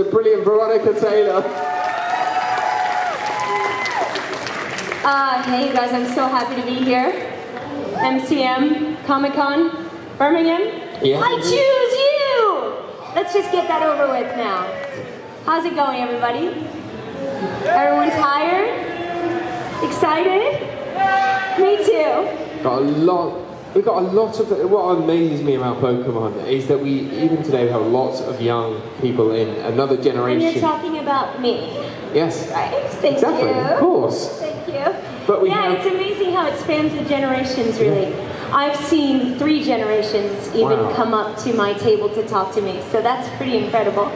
the brilliant Veronica Taylor. Hey you guys, I'm so happy to be here. MCM Comic-Con Birmingham. Yeah. I choose you! Let's just get that over with now. How's it going, everybody? Everyone tired? Excited? Me too. We've got a lot of, what amazes me about Pokemon is that even today we have lots of young people in another generation. And you're talking about me. Yes. Right, thank exactly, you. Of course. Thank you. But it's amazing how it spans the generations, really. Yeah. I've seen 3 generations even come up to my table to talk to me, so that's pretty incredible.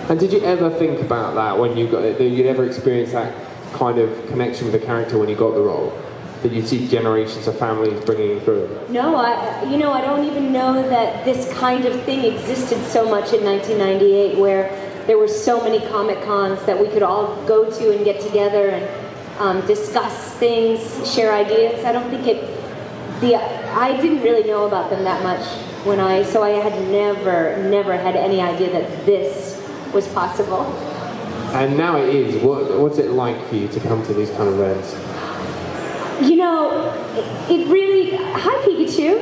And did you ever think about that when you got it? Did you ever experience that kind of connection with the character when you got the role? Did you see generations of families bringing you through? No, I don't even know that this kind of thing existed so much in 1998, where there were so many Comic-Cons that we could all go to and get together and discuss things, share ideas. I don't think I didn't really know about them that much so I had never had any idea that this was possible. And now it is. What's it like for you to come to these kind of events? It really, hi Pikachu.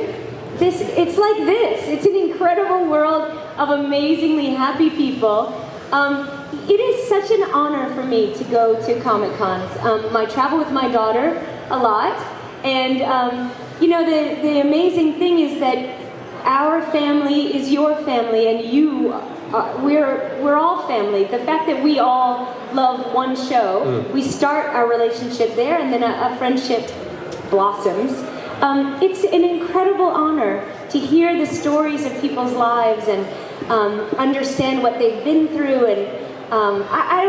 It's like this. It's an incredible world of amazingly happy people. It is such an honor for me to go to Comic-Cons. I travel with my daughter a lot, and the amazing thing is that our family is your family, and we're all family. The fact that we all love one show, we start our relationship there, and then a friendship blossoms. It's an incredible honor to hear the stories of people's lives and understand what they've been through, and I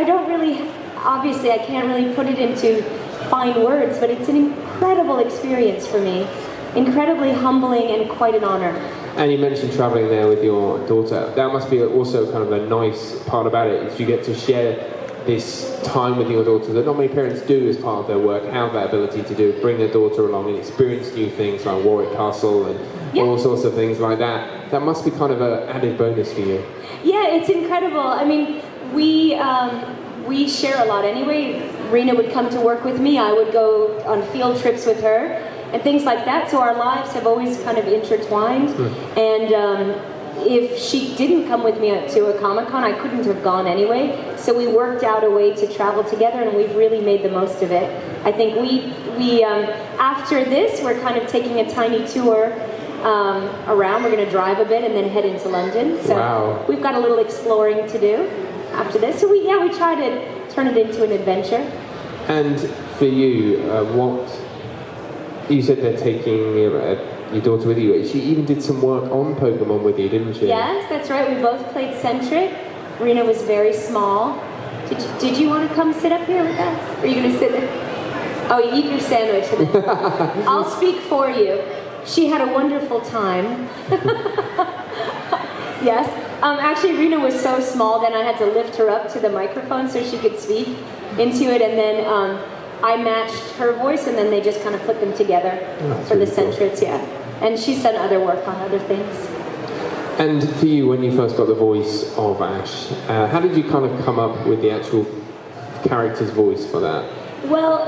don't know, obviously I can't really put it into fine words, but it's an incredible experience for me. Incredibly humbling and quite an honor. And you mentioned traveling there with your daughter. That must be also kind of a nice part about it, is you get to share this time with your daughter that not many parents do as part of their work, have that ability to do, bring their daughter along and experience new things like Warwick Castle and all sorts of things like that. That must be kind of an added bonus for you. Yeah, it's incredible. I mean, we share a lot anyway. Rena would come to work with me, I would go on field trips with her, and things like that, so our lives have always kind of intertwined. And if she didn't come with me to a Comic-Con, I couldn't have gone anyway, so we worked out a way to travel together, and we've really made the most of it. I think we after this, we're kind of taking a tiny tour around. We're going to drive a bit and then head into London, so we've got a little exploring to do after this. So we try to turn it into an adventure. And for you, you said they're taking your daughter with you. She even did some work on Pokemon with you, didn't she? Yes, that's right. We both played Centric. Rena was very small. Did you want to come sit up here with us? Or are you going to sit there? Oh, you eat your sandwich. I'll speak for you. She had a wonderful time. Yes. Actually, Rena was so small, then I had to lift her up to the microphone so she could speak into it, and then I matched her voice, and then they just kind of put them together for the Centrits, And she's done other work on other things. And for you, when you first got the voice of Ash, how did you kind of come up with the actual character's voice for that? Well,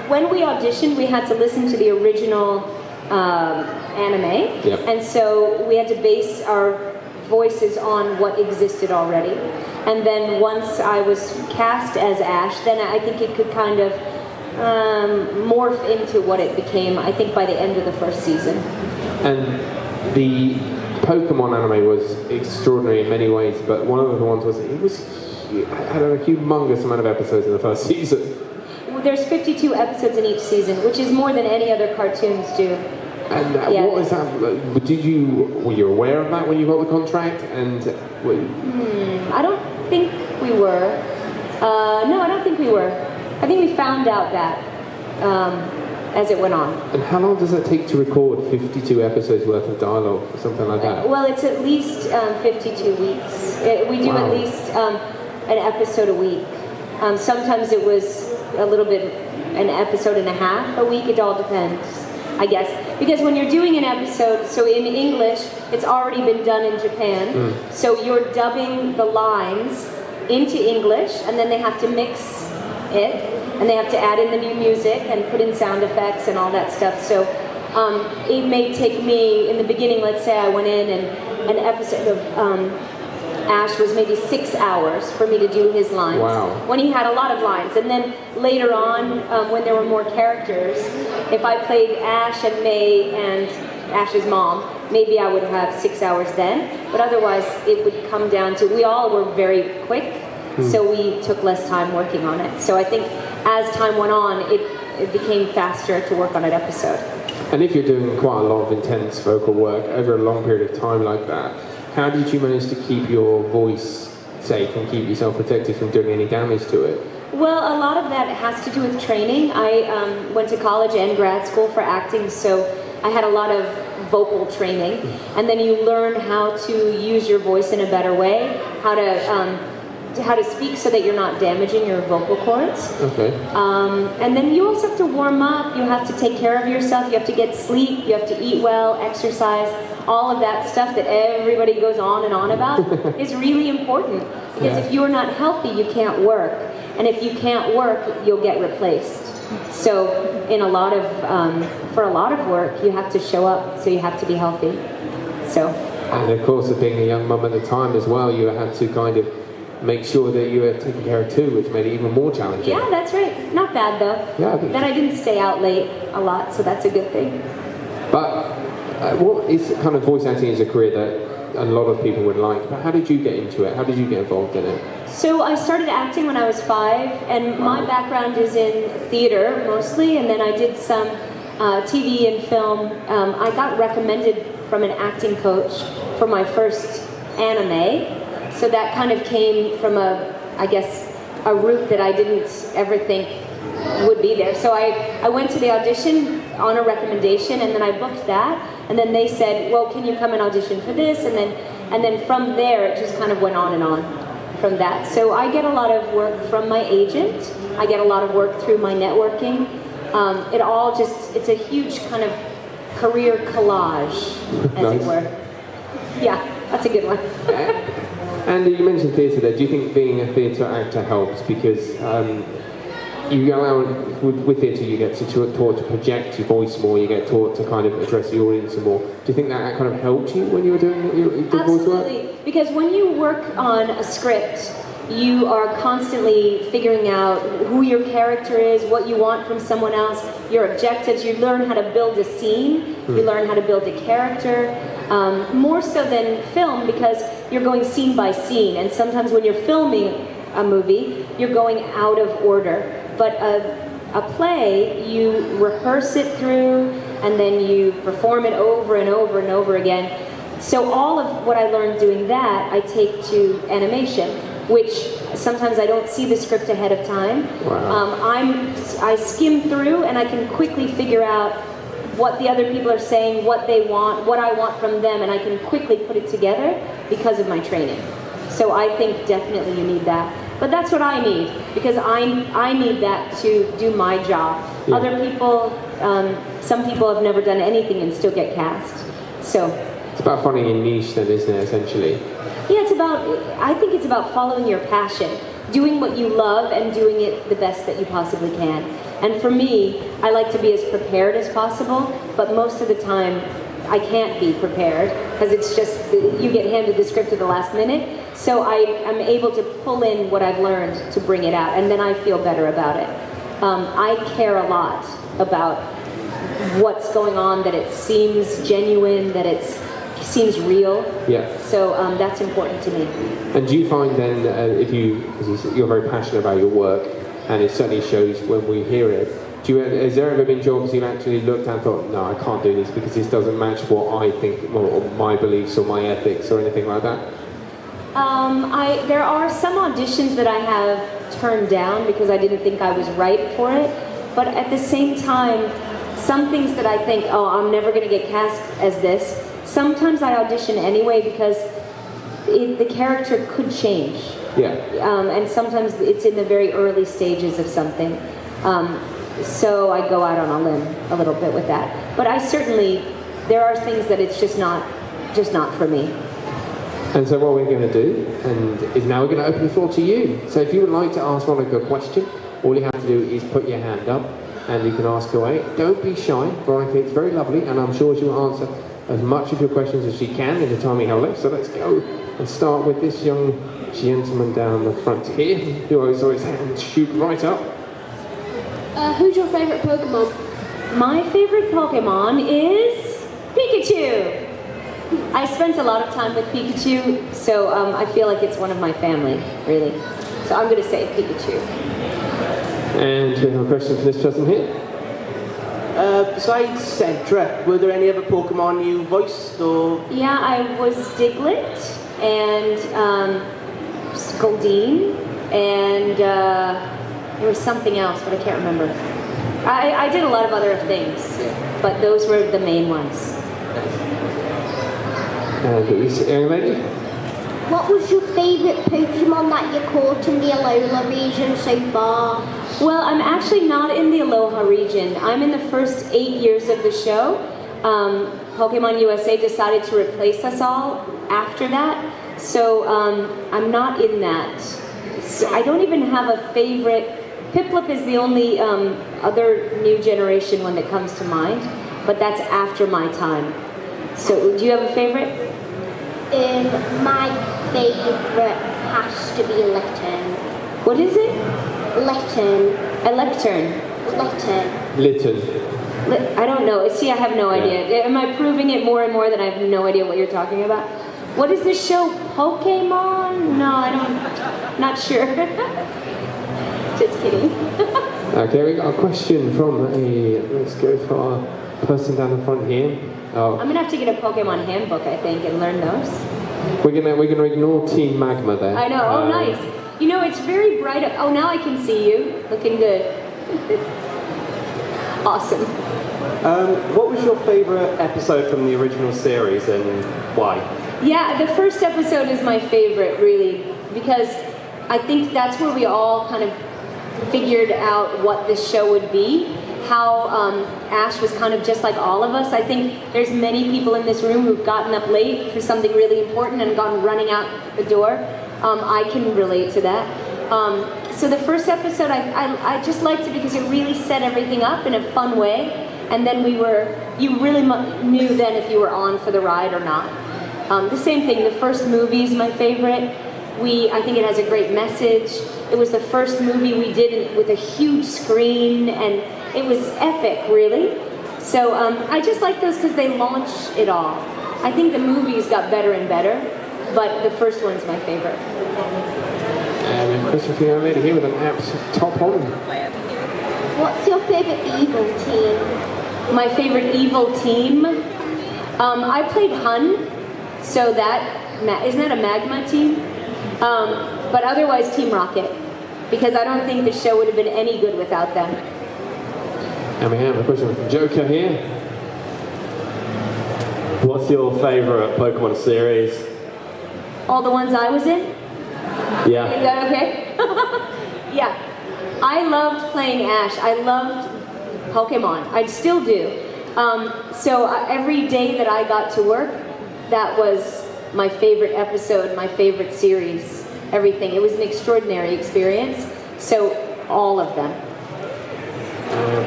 when we auditioned, we had to listen to the original anime, and so we had to base our voices on what existed already. And then once I was cast as Ash, then I think it could kind of morph into what it became, I think, by the end of the first season. And the Pokemon anime was extraordinary in many ways, but one of the ones was, it had a humongous amount of episodes in the first season. Well, there's 52 episodes in each season, which is more than any other cartoons do. And what is that? Were you aware of that when you got the contract? And I don't think we were. No, I don't think we were. I think we found out that as it went on. And how long does it take to record 52 episodes worth of dialogue or something like that? Well, it's at least 52 weeks. We do at least an episode a week. Sometimes it was a little bit, an episode and a half a week. It all depends, I guess. Because when you're doing an episode, so in English, it's already been done in Japan, so you're dubbing the lines into English, and then they have to mix it, and they have to add in the new music and put in sound effects and all that stuff. So it may take me, in the beginning, let's say I went in and an episode of Ash was maybe 6 hours for me to do his lines. Wow. When he had a lot of lines. And then later on, when there were more characters, if I played Ash and May and Ash's mom, maybe I would have 6 hours then. But otherwise, it would come down to, we all were very quick, so we took less time working on it. So I think as time went on, it became faster to work on an episode. And if you're doing quite a lot of intense vocal work over a long period of time like that, how did you manage to keep your voice safe and keep yourself protected from doing any damage to it? Well, a lot of that has to do with training. I went to college and grad school for acting, so I had a lot of vocal training. And then you learn how to use your voice in a better way, how to speak so that you're not damaging your vocal cords. Okay. And then you also have to warm up, you have to take care of yourself, you have to get sleep, you have to eat well, exercise. All of that stuff that everybody goes on and on about is really important. Because if you're not healthy, you can't work. And if you can't work, you'll get replaced. So in a lot of, for a lot of work, you have to show up, so you have to be healthy. So. And of course, being a young mum at the time as well, you had to kind of make sure that you were taken care of too, which made it even more challenging. Yeah, that's right. Not bad though. Yeah. Then I didn't stay out late a lot, so that's a good thing. But what is kind of voice acting as a career that a lot of people would like? But how did you get into it? How did you get involved in it? So I started acting when I was 5, and my background is in theater mostly, and then I did some TV and film. I got recommended from an acting coach for my first anime. So that kind of came from I guess, a route that I didn't ever think would be there. So I went to the audition on a recommendation, and then I booked that, and then they said, well, can you come and audition for this? And then from there, it just kind of went on and on from that. So I get a lot of work from my agent. I get a lot of work through my networking. It all just, it's a huge kind of career collage, as it were. Yeah, that's a good one. And you mentioned theatre there. Do you think being a theatre actor helps? Because you allow, with theatre, you get taught to project your voice more, you get taught to kind of address the audience more. Do you think that kind of helped you when you were doing your voice work? Absolutely, because when you work on a script, you are constantly figuring out who your character is, what you want from someone else, your objectives. You learn how to build a scene, you learn how to build a character, more so than film, because you're going scene by scene, and sometimes when you're filming a movie, you're going out of order. But a play, you rehearse it through, and then you perform it over and over and over again. So all of what I learned doing that, I take to animation, which sometimes I don't see the script ahead of time. Wow. I skim through, and I can quickly figure out what the other people are saying, what they want, what I want from them, and I can quickly put it together because of my training. So I think definitely you need that. But that's what I need, because I need that to do my job. Yeah. Other people, some people have never done anything and still get cast. So it's about finding a niche then, isn't it, essentially? Yeah, I think it's about following your passion, doing what you love and doing it the best that you possibly can. And for me, I like to be as prepared as possible, but most of the time I can't be prepared, because it's just, you get handed the script at the last minute. So I'm able to pull in what I've learned to bring it out, and then I feel better about it. I care a lot about what's going on, that it seems genuine, that it seems real. Yeah. So that's important to me. And do you find then, because you're very passionate about your work, and it certainly shows when we hear it, has there ever been jobs you've actually looked at and thought, no, I can't do this because this doesn't match what I think, or my beliefs or my ethics or anything like that? There are some auditions that I have turned down because I didn't think I was right for it, but at the same time, some things that I think, oh, I'm never going to get cast as this, sometimes I audition anyway because the character could change. Yeah. And sometimes it's in the very early stages of something. So I go out on a limb a little bit with that. But I certainly, there are things that it's just not for me. And so what we're going to do is now we're going to open the floor to you. So if you would like to ask Veronica a question, all you have to do is put your hand up and you can ask away. Don't be shy, Veronica, it's very lovely, and I'm sure she will answer as much of your questions as she can in the time we have left. So let's go and start with this young gentleman down the front here, who always saw his hand shoot right up. Who's your favourite Pokemon? My favorite Pokemon is Pikachu. I spent a lot of time with Pikachu, so I feel like it's one of my family, really. So I'm going to say Pikachu. And we have a question for this person here. Besides Cedric, were there any other Pokemon you voiced or? Yeah, I was Diglett and Scoldine, and there was something else, but I can't remember. I did a lot of other things, but those were the main ones. Young lady? What was your favourite Pokemon that you caught in the Alola region so far? Well, I'm actually not in the Aloha region. I'm in the first 8 years of the show. Pokemon USA decided to replace us all after that, so I'm not in that. So I don't even have a favorite. Piplup is the only other new generation one that comes to mind, but that's after my time. So, do you have a favorite? My favourite has to be Litten. What is it? Litten. A lectern. Litten. I don't know. See, I have no idea. Am I proving it more and more that I have no idea what you're talking about? What is this show? Pokemon? No, I don't. Not sure. Just kidding. Okay, we got a question from let's go for our person down the front here. Oh. I'm gonna have to get a Pokemon handbook, I think, and learn those. We're gonna ignore Team Magma there. I know. Oh, nice. You know, it's very bright up. Oh, now I can see you. Looking good. Awesome. What was your favourite episode from the original series and why? Yeah, the first episode is my favorite, really, because I think that's where we all kind of figured out what this show would be. How Ash was kind of just like all of us. I think there's many people in this room who've gotten up late for something really important and gone running out the door. I can relate to that. So the first episode, I just liked it because it really set everything up in a fun way. And then you really knew then if you were on for the ride or not. The same thing, the first movie is my favorite. I think it has a great message. It was the first movie we did with a huge screen, and it was epic, really. So I just like those because they launch it all. I think the movies got better and better, but the first one's my favorite. And a question for the young lady here with an apps top on. What's your favourite evil team? My favorite evil team? I played Hun, so isn't that a magma team? But otherwise Team Rocket, because I don't think the show would have been any good without them. And we have a question from Joker here. What's your favourite Pokemon series? All the ones I was in? Yeah. Is that okay? Yeah. I loved playing Ash. I loved Pokemon. I still do. So every day that I got to work, that was my favorite episode, my favorite series, everything. It was an extraordinary experience. So all of them.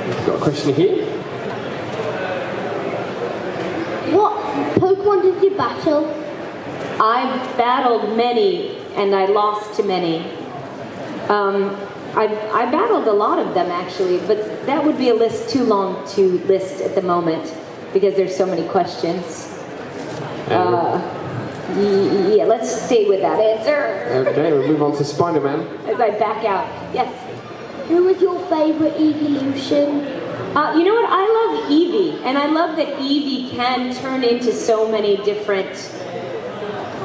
We've got a question here. What Pokemon did you battle? I battled many, and I lost to many. I battled a lot of them, actually, but that would be a list too long to list at the moment, because there's so many questions. Yeah, let's stay with that answer. Okay, we'll move on to Spider-Man. As I back out. Yes. Who was your favourite evolution? You know what? I love Eevee, and I love that Eevee can turn into so many different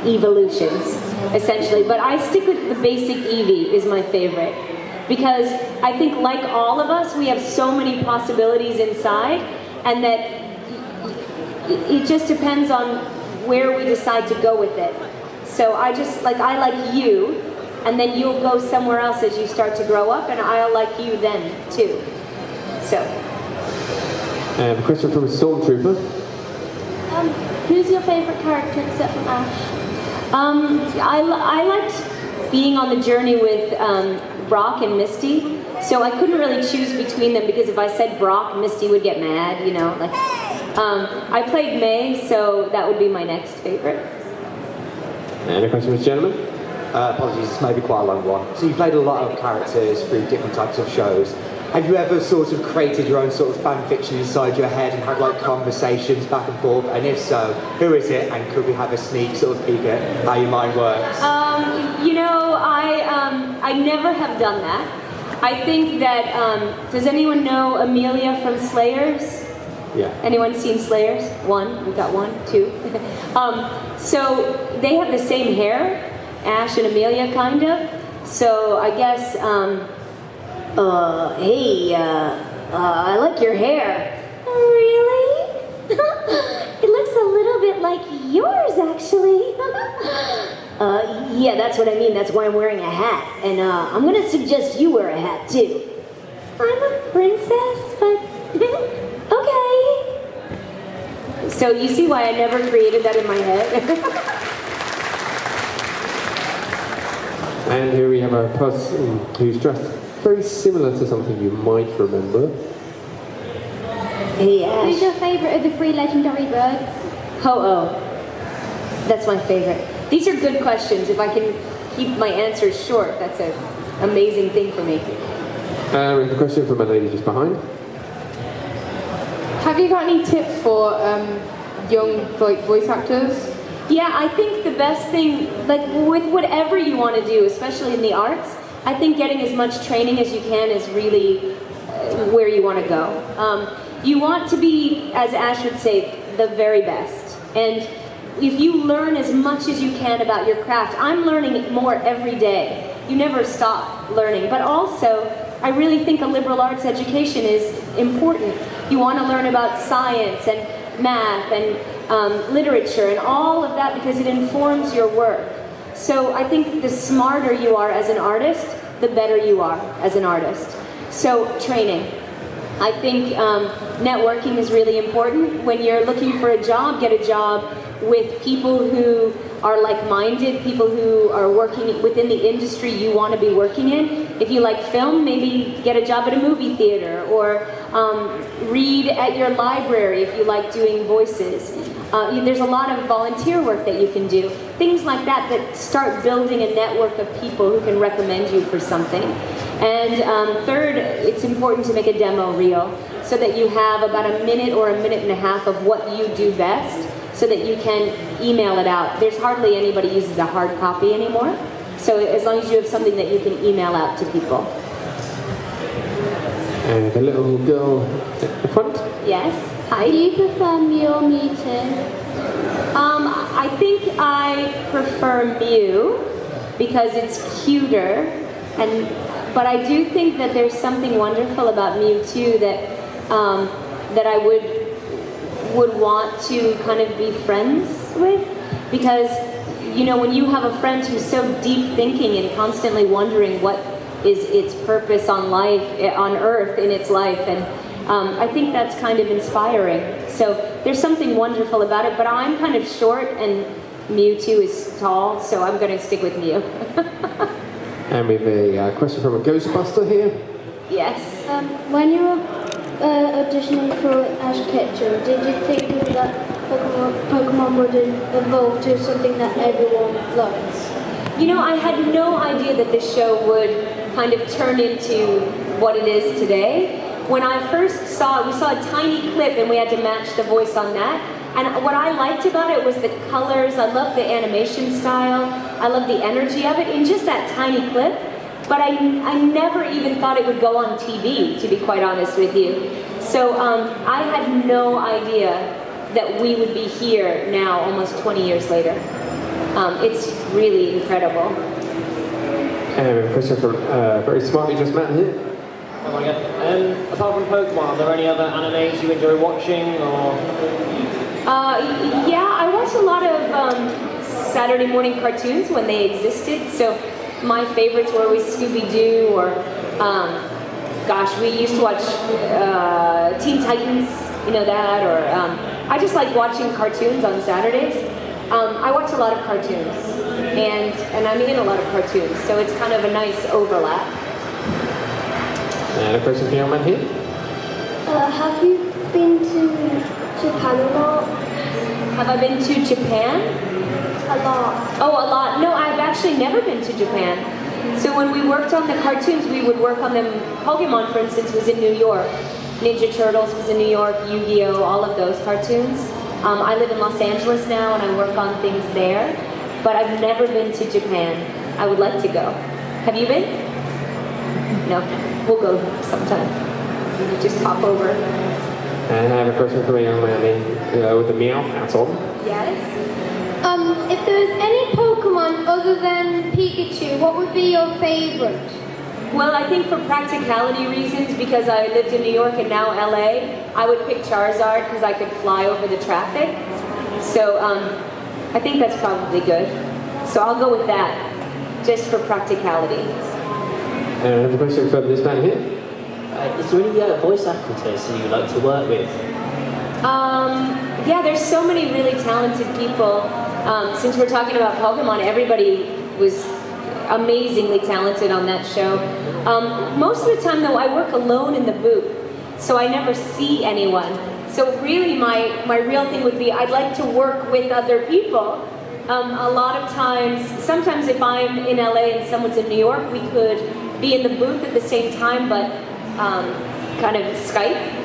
evolutions, essentially. But I stick with the basic Eevee is my favorite, because I think like all of us, we have so many possibilities inside, and that it just depends on where we decide to go with it. So I like you, and then you'll go somewhere else as you start to grow up, and I'll like you then too. So. And a question from a Stormtrooper. Who's your favourite character except from Ash? I liked being on the journey with Brock and Misty, so I couldn't really choose between them because if I said Brock, Misty would get mad, you know. Like, I played May, so that would be my next favorite. And a question for this gentleman. Apologies, this may be quite a long one. So you played a lot of characters through different types of shows. Have you ever sort of created your own sort of fan fiction inside your head and had like conversations back and forth? And if so, who is it? And could we have a sneak sort of peek at how your mind works? You know, I never have done that. I think that, does anyone know Amelia from Slayers? Yeah. Anyone seen Slayers? One, we've got 1, 2. So they have the same hair, Ash and Amelia kind of. So I guess, hey, I like your hair. Really? It looks a little bit like yours, actually. Yeah, that's what I mean. That's why I'm wearing a hat. And I'm gonna suggest you wear a hat too. I'm a princess, but okay. So you see why I never created that in my head? And here we have a person who's dressed very similar to something you might remember. Hey, Ash. Who's your favourite of the 3 legendary birds? Ho-Oh. That's my favorite. These are good questions. If I can keep my answers short, that's an amazing thing for me. We have a question from a lady just behind. Have you got any tips for young voice actors? Yeah, I think the best thing, like with whatever you want to do, especially in the arts, I think getting as much training as you can is really where you want to go. You want to be, as Ash would say, the very best. And if you learn as much as you can about your craft, I'm learning more every day. You never stop learning. But also, I really think a liberal arts education is important. You want to learn about science and math and literature and all of that because it informs your work. So I think the smarter you are as an artist, the better you are as an artist. So training. I think networking is really important. When you're looking for a job, get a job with people who are like-minded, people who are working within the industry you want to be working in. If you like film, maybe get a job at a movie theater or read at your library if you like doing voices. There's a lot of volunteer work that you can do. Things like that that start building a network of people who can recommend you for something. And third, it's important to make a demo reel so that you have about a minute or a minute and a half of what you do best so that you can email it out. There's hardly anybody uses a hard copy anymore. So as long as you have something that you can email out to people. And the little girl at the front. Yes. Hi. Do you prefer Mew or Mewtwo? I think I prefer Mew because it's cuter, but I do think that there's something wonderful about Mewtwo that I would want to kind of be friends with, because you know when you have a friend who's so deep thinking and constantly wondering what is its purpose on life, on Earth, in its life, and I think that's kind of inspiring. So there's something wonderful about it, but I'm kind of short and Mewtwo is tall, so I'm going to stick with Mew. And we have a question from a Ghostbuster here. Yes. When you were auditioning for Ash Ketchum, did you think that Pokemon would evolve to something that everyone loves? You know, I had no idea that this show would kind of turn into what it is today. When I first saw it, we saw a tiny clip and we had to match the voice on that. And what I liked about it was the colors. I loved the animation style. I loved the energy of it in just that tiny clip. But I never even thought it would go on TV, to be quite honest with you. So I had no idea that we would be here now, almost 20 years later. It's really incredible. And we have a question from very smartly dressed man here. Oh my God. Apart from Pokemon, are there any other animes you enjoy watching, or? Yeah, I watched a lot of Saturday morning cartoons when they existed. So my favorites were always Scooby-Doo or gosh, we used to watch Teen Titans, you know that, or I just like watching cartoons on Saturdays. I watch a lot of cartoons, and I'm in a lot of cartoons, so it's kind of a nice overlap. And a question for you, man here. Have you been to Japan a lot? Have I been to Japan? A lot. Oh, a lot. No, I've actually never been to Japan. So when we worked on the cartoons, we would work on them. Pokemon, for instance, was in New York. Ninja Turtles was in New York, Yu-Gi-Oh, all of those cartoons. I live in Los Angeles now, and I work on things there. But I've never been to Japan. I would like to go. Have you been? No. We'll go sometime. Just hop over. And I have a question for a young man with the meow hat on. Yes? If there was any Pokemon other than Pikachu, what would be your favorite? Well, I think for practicality reasons, because I lived in New York and now LA, I would pick Charizard because I could fly over the traffic. So I think that's probably good. So I'll go with that, just for practicality. And I have a question for this man here. Is there any voice actors that you like to work with? Yeah, there's so many really talented people. Since we're talking about Pokemon, everybody was amazingly talented on that show. Most of the time, though, I work alone in the booth, so I never see anyone. So really, my real thing would be I'd like to work with other people. A lot of times, sometimes if I'm in LA and someone's in New York, we could be in the booth at the same time, but kind of Skype.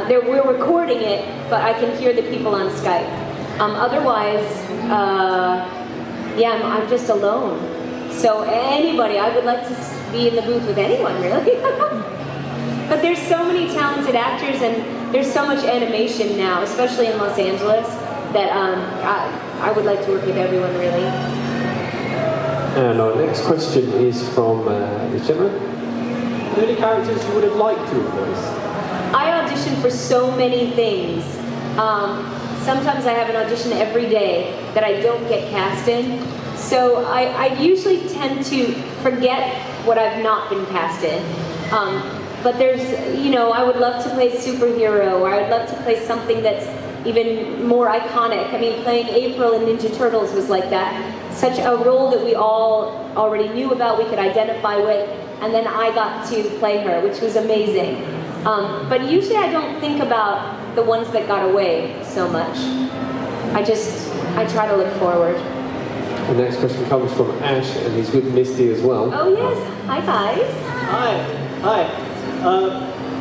We're recording it, but I can hear the people on Skype. Otherwise, yeah, I'm just alone. So anybody, I would like to be in the booth with anyone, really. But there's so many talented actors, and there's so much animation now, especially in Los Angeles, that I would like to work with everyone, really. And our next question is from this gentleman. Are there any characters you would have liked to have voiced? I audition for so many things. Sometimes I have an audition every day that I don't get cast in. So I usually tend to forget what I've not been cast in. But there's, I would love to play superhero, or I would love to play something that's even more iconic. I mean, playing April in Ninja Turtles was like that. Such a role that we all already knew about, we could identify with, and then I got to play her, which was amazing. But usually I don't think about the ones that got away so much. I try to look forward. The next question comes from Ash, and he's with Misty as well. Oh yes, hi guys. Hi.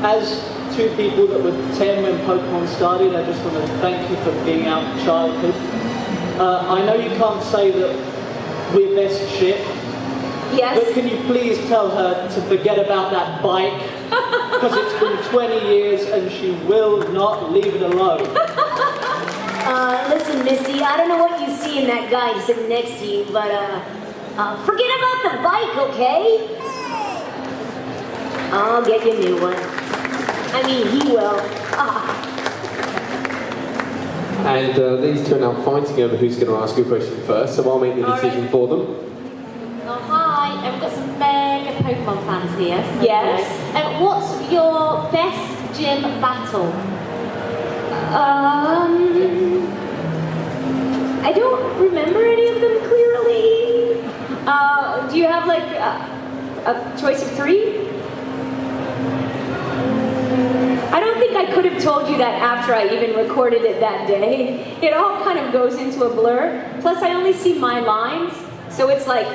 As two people that were 10 when Pokemon started, I just want to thank you for being out in childhood. I know you can't say that we're best shit. Yes. But can you please tell her to forget about that bike? Because it's been 20 years and she will not leave it alone. Listen, Misty, I don't know what you see in that guy sitting next to you, but forget about the bike, okay? I'll get you a new one. I mean, he will. And these two are now fighting over who's going to ask a question first, so I'll make the decision for them. Oh, hi. We've got some mega Pokemon fans here. Yes. What's your best gym battle? I don't remember any of them clearly. Do you have like a choice of 3? I don't think I could have told you that after I even recorded it that day. It all kind of goes into a blur. Plus I only see my lines, so it's like,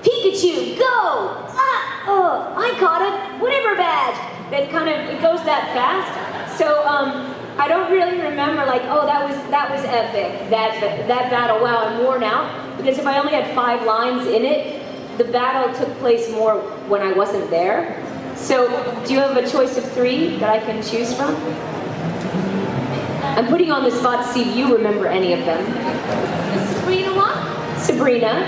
Pikachu, go! I caught it, whatever badge. That kind of, it goes that fast. So I don't really remember like, oh, that was epic, that battle. Wow, I'm worn out. Because if I only had 5 lines in it, the battle took place more when I wasn't there. So, do you have a choice of 3 that I can choose from? I'm putting you on the spot to see if you remember any of them. The Sabrina one? Sabrina.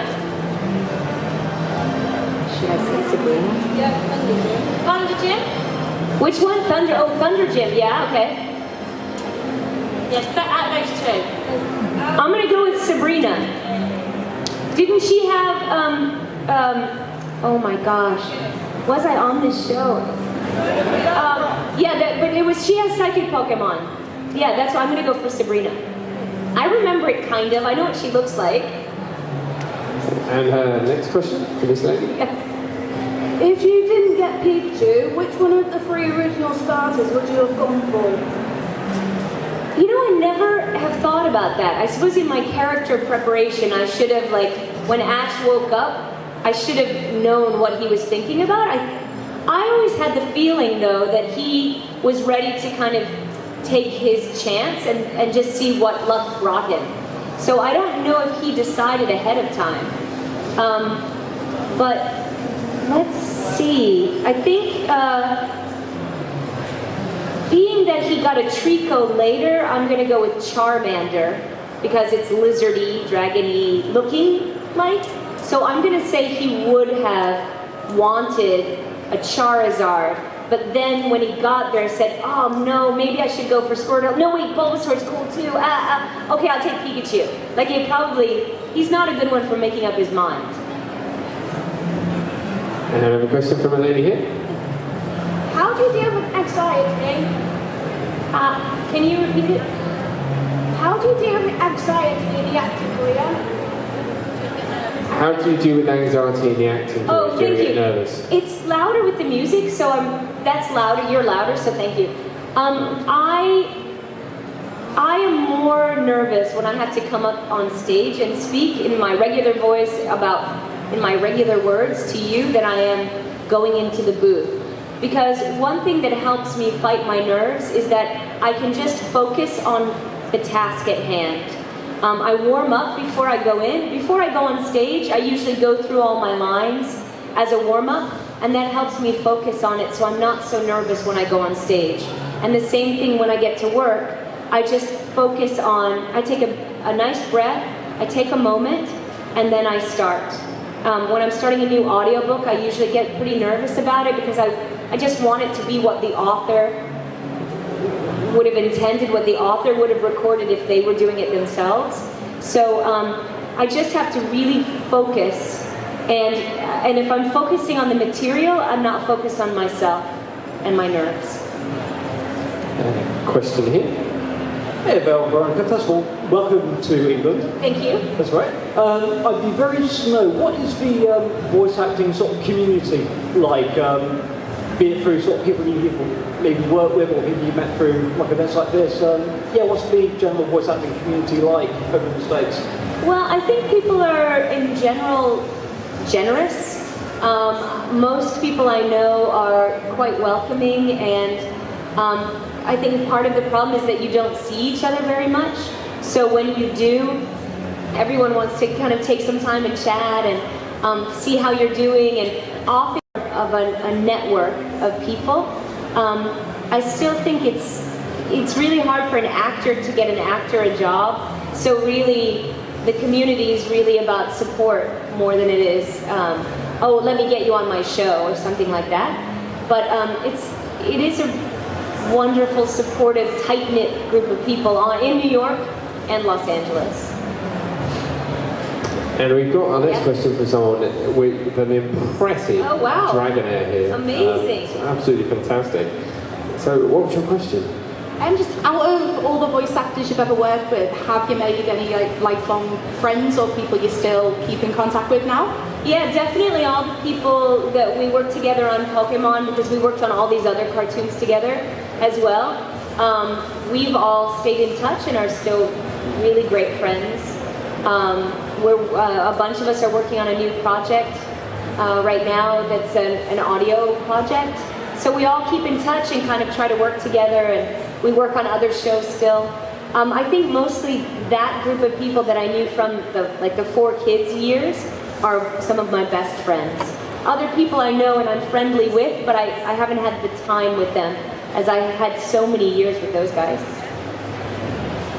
Should I say Sabrina? Yeah, Thunder Gym. Which one? Thunder. Oh, Thunder Gym. Yeah, okay. Yeah, out of those 2. I'm gonna go with Sabrina. Didn't she have, oh my gosh. Was I on this show? She has psychic Pokemon. Yeah, that's why I'm gonna go for Sabrina. I remember it kind of. I know what she looks like. And her next question for this lady. Yes. If you didn't get Pikachu, which one of the 3 original starters would you have gone for? You know, I never have thought about that. I suppose in my character preparation, I should have, like, when Ash woke up, I should have known what he was thinking about. I always had the feeling, though, that he was ready to kind of take his chance and just see what luck brought him. So I don't know if he decided ahead of time. But let's see. I think being that he got a Trico later, I'm going to go with Charmander because it's lizardy, dragony looking like. So I'm going to say he would have wanted a Charizard, but then when he got there said, oh no, maybe I should go for Squirtle. No wait, Bulbasaur's cool too. Okay, I'll take Pikachu. Like he's not a good one for making up his mind. And another question from a lady here. How do you deal with anxiety? Can you repeat it? How do you deal with anxiety in the acting career? How do you deal with anxiety in the acting career? Oh, Do you thank get you. nervous? It's louder with the music, so that's louder. You're louder, so thank you. I am more nervous when I have to come up on stage and speak in my regular voice in my regular words to you than I am going into the booth. Because one thing that helps me fight my nerves is that I can just focus on the task at hand. I warm up before I go in. Before I go on stage, I usually go through all my lines as a warm-up, and that helps me focus on it so I'm not so nervous when I go on stage. And the same thing when I get to work, I just focus on, I take a nice breath, I take a moment, and then I start. When I'm starting a new audiobook, I usually get pretty nervous about it because I just want it to be what the author would have intended, what the author would have recorded if they were doing it themselves. So I just have to really focus, and if I'm focusing on the material, I'm not focused on myself and my nerves. Question here. Hey, Veronica. First of all, welcome to England. Thank you. That's right. I'd be very interested to know, what is the voice acting sort of community like? Be it through sort of people you maybe work with or people you met through like events like this. Yeah, what's the general voice acting community like over in the States? Well, I think people are in general generous. Most people I know are quite welcoming, and I think part of the problem is that you don't see each other very much. So when you do, everyone wants to kind of take some time and chat and see how you're doing, and often of a network of people. I still think it's really hard for an actor to get an actor a job. So really, the community is really about support more than it is, oh, let me get you on my show or something like that. But it is a wonderful, supportive, tight-knit group of people in New York and Los Angeles. And we've got our next question from someone with an impressive dragon hair here. Amazing. It's absolutely fantastic. So, what was your question? Just out of all the voice actors you've ever worked with, have you made any lifelong friends or people you still keep in contact with now? Yeah, definitely all the people that we worked together on Pokemon, because we worked on all these other cartoons together as well. We've all stayed in touch and are still really great friends. A bunch of us are working on a new project right now that's an audio project. So we all keep in touch and kind of try to work together, and we work on other shows still. I think mostly that group of people that I knew from the 4 Kids years are some of my best friends. Other people I know and I'm friendly with, but I haven't had the time with them, as I had so many years with those guys.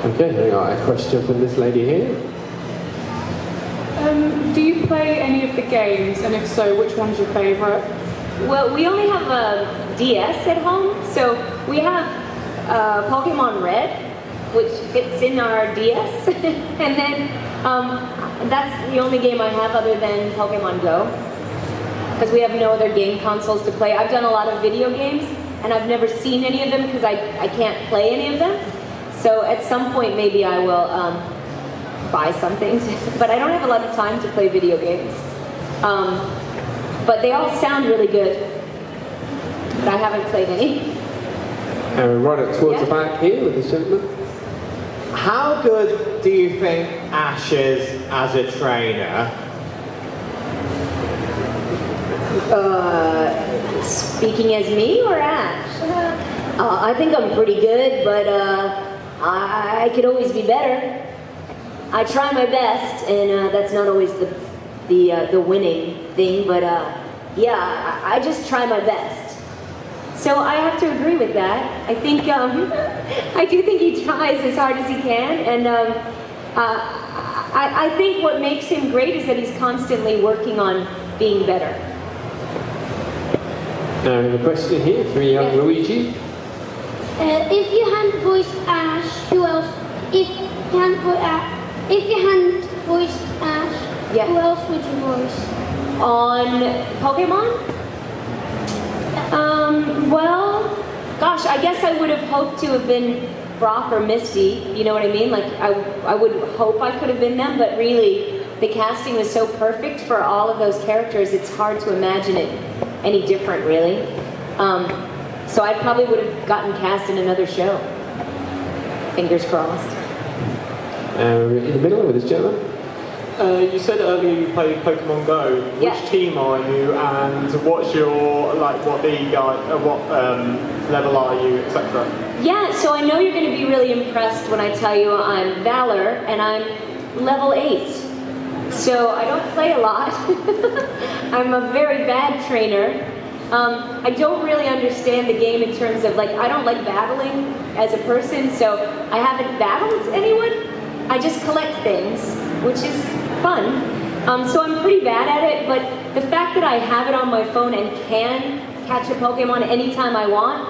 Okay, we got a question from this lady here. Do you play any of the games, and if so, which one's your favourite? Well, we only have a DS at home, so we have Pokemon Red, which fits in our DS, and then that's the only game I have other than Pokemon Go. because we have no other game consoles to play. I've done a lot of video games, and I've never seen any of them because I can't play any of them. So at some point, maybe I will buy something, but I don't have a lot of time to play video games. But they all sound really good, but I haven't played any. And right up towards the back here with this gentleman. How good do you think Ash is as a trainer? Speaking as me or Ash? I think I'm pretty good, but I could always be better. I try my best, and that's not always the winning thing, but yeah, I just try my best. So I have to agree with that. I think I do think he tries as hard as he can, and I think what makes him great is that he's constantly working on being better. The question here for young Luigi. If you hadn't voiced Ash, who else? If you hadn't voiced Ash, who else would you voice? On Pokemon? Well, gosh, I guess I would have hoped to have been Brock or Misty, you know what I mean? Like, I would hope I could have been them, but really, the casting was so perfect for all of those characters, it's hard to imagine it any different, really. So I probably would have gotten cast in another show. Fingers crossed. In the middle with this gentleman. You said earlier you played Pokemon Go. Which team are you, and what's your what league what level are you, etc.? Yeah, so I know you're going to be really impressed when I tell you I'm Valor, and I'm level 8. So I don't play a lot. I'm a very bad trainer. I don't really understand the game in terms of, I don't like battling as a person, so I haven't battled anyone. I just collect things, which is fun. So I'm pretty bad at it, but the fact that I have it on my phone and can catch a Pokemon anytime I want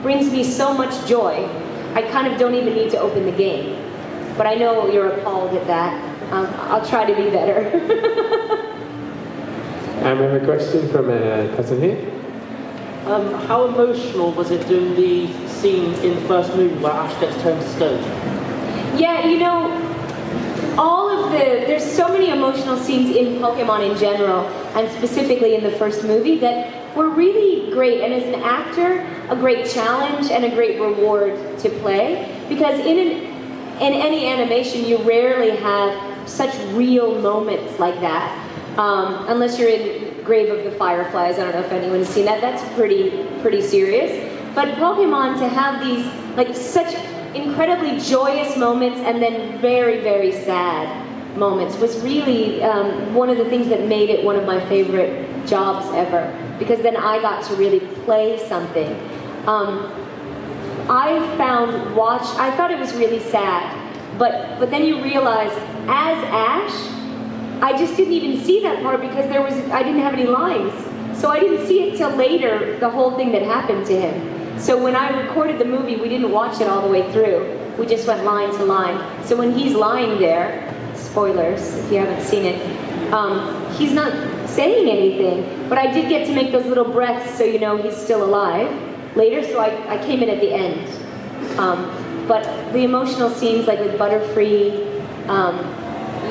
brings me so much joy. I kind of don't even need to open the game. But I know you're appalled at that. I'll try to be better. And we have a question from a person here. How emotional was it doing the scene in the first movie where Ash gets turned to stone? Yeah, you know, there's so many emotional scenes in Pokemon in general, and specifically in the first movie, that were really great, and as an actor, a great challenge and a great reward to play, because in any animation, you rarely have such real moments like that, unless you're in Grave of the Fireflies. I don't know if anyone's seen that. That's pretty serious. But Pokemon, to have these such incredibly joyous moments and then very, very sad moments was really one of the things that made it one of my favorite jobs ever, because then I got to really play something. I thought it was really sad, but then you realize, as Ash, I just didn't even see that part because I didn't have any lines. So I didn't see it till later, the whole thing that happened to him. So when I recorded the movie, we didn't watch it all the way through. We just went line to line. So when he's lying there, spoilers if you haven't seen it, he's not saying anything. But I did get to make those little breaths so you know he's still alive later, so I came in at the end. But the emotional scenes like with Butterfree,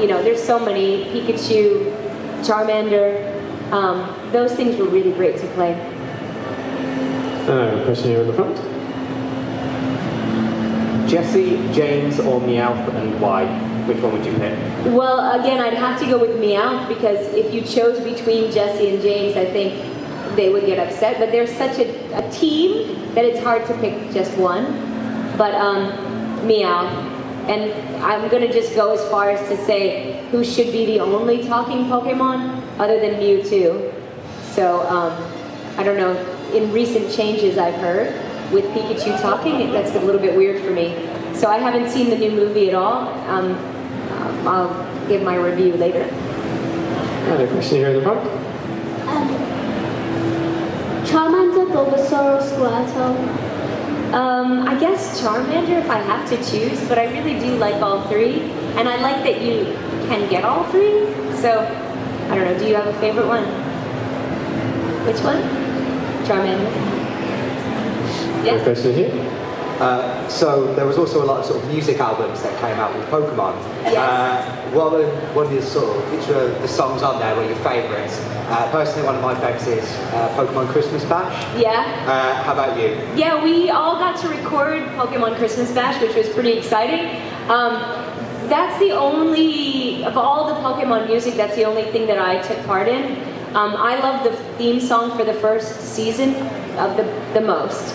you know, there's so many, Pikachu, Charmander, those things were really great to play. Question here in the front. Jessie, James, or Meowth, and why? Which one would you pick? Well, again, I'd have to go with Meowth, because if you chose between Jessie and James, I think they would get upset. But they're such a team that it's hard to pick just one. But Meowth. And I'm going to just go as far as to say who should be the only talking Pokemon other than Mewtwo. So, I don't know, in recent changes I've heard with Pikachu talking, that's a little bit weird for me. So I haven't seen the new movie at all. I'll give my review later. Another question here in the front. Charmander, Bulbasaur, or Squirtle? I guess Charmander if I have to choose, but I really do like all three. And I like that you can get all three. So, I don't know, do you have a favorite one? Which one? Charmander. Yeah. Question here. So there was also a lot of sort of music albums that came out with Pokemon. Yes. What were which were the songs on there were your favourites? Personally, one of my favourites is Pokemon Christmas Bash. Yeah. How about you? Yeah, we all got to record Pokemon Christmas Bash, which was pretty exciting. That's the only, of all the Pokemon music, that's the only thing that I took part in. I love the theme song for the first season of the most.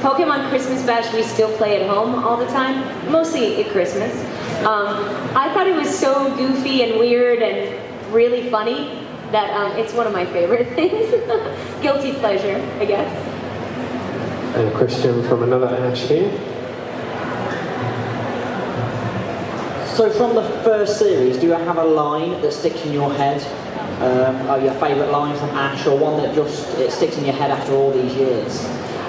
Pokemon Christmas Bash we still play at home all the time, mostly at Christmas. I thought it was so goofy and weird and really funny that it's one of my favorite things. Guilty pleasure, I guess. And a question from another Ash here. So from the first series, do you have a line that sticks in your head? Your favourite line from Ash, or one that just sticks in your head after all these years?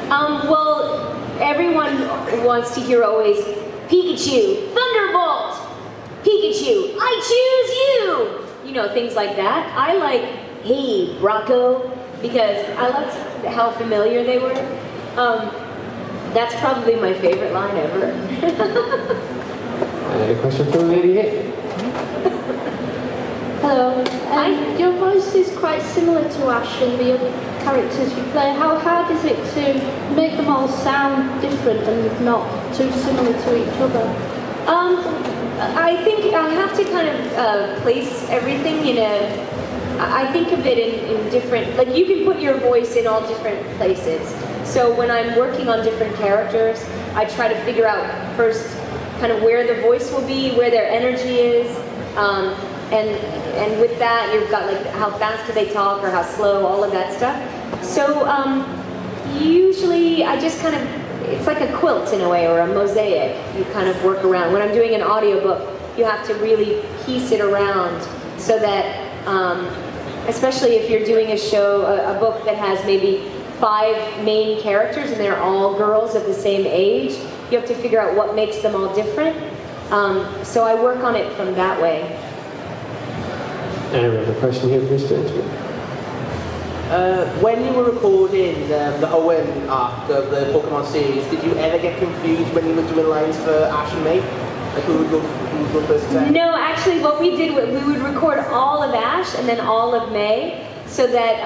Well, everyone wants to hear always, Pikachu, Thunderbolt! Pikachu, I choose you! You know, things like that. I like, hey, Rocco, because I loved how familiar they were. That's probably my favorite line ever. And a question from the lady here. Hello. Your voice is quite similar to Ash and the other characters you play. How hard is it to make them all sound different and not too similar to each other? I think I have to kind of place everything in a... I think of it in different... Like, you can put your voice in all different places. So when I'm working on different characters, I try to figure out first kind of where the voice will be, where their energy is, and with that, you've got like how fast do they talk or how slow, all of that stuff. So usually I just kind of, it's like a quilt in a way, or a mosaic. You kind of work around. When I'm doing an audiobook, you have to really piece it around so that, especially if you're doing a show, a book that has maybe 5 main characters and they're all girls of the same age, you have to figure out what makes them all different. So I work on it from that way. And we have a question here from Mr. Inchman. When you were recording the Owen arc of the Pokemon series, did you ever get confused when you were doing lines for Ash and May? Like who would go first time? No, actually what we did, we would record all of Ash and then all of May, so that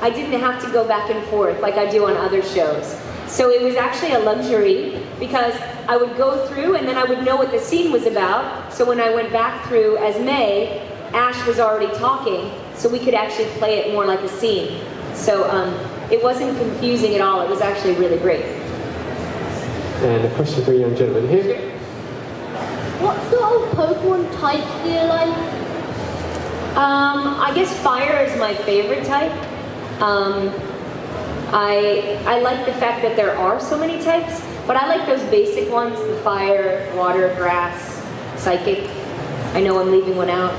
I didn't have to go back and forth like I do on other shows. So it was actually a luxury, because I would go through and then I would know what the scene was about, so when I went back through as May, Ash was already talking, so we could actually play it more like a scene. So it wasn't confusing at all, it was actually really great. And a question for a young gentleman here. What sort of Pokemon type do you like? I guess fire is my favorite type. I like the fact that there are so many types, but I like those basic ones, the fire, water, grass, psychic. I know I'm leaving one out.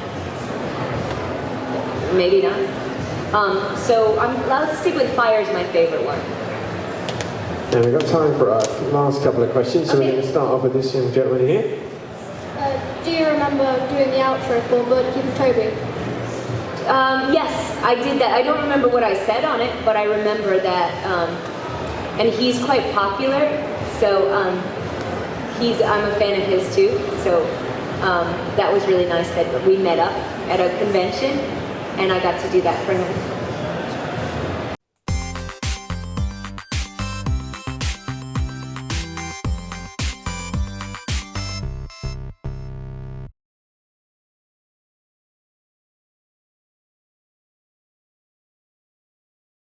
Maybe not. So let's stick with fire as my favorite one. And we've got time for our last couple of questions, so we're going to start off with this young gentleman here. Do you remember doing the outro for Birdkeeper Toby? Yes, I did that. I don't remember what I said on it, but I remember that, and he's quite popular, so I'm a fan of his too, so that was really nice that we met up at a convention, and I got to do that for him.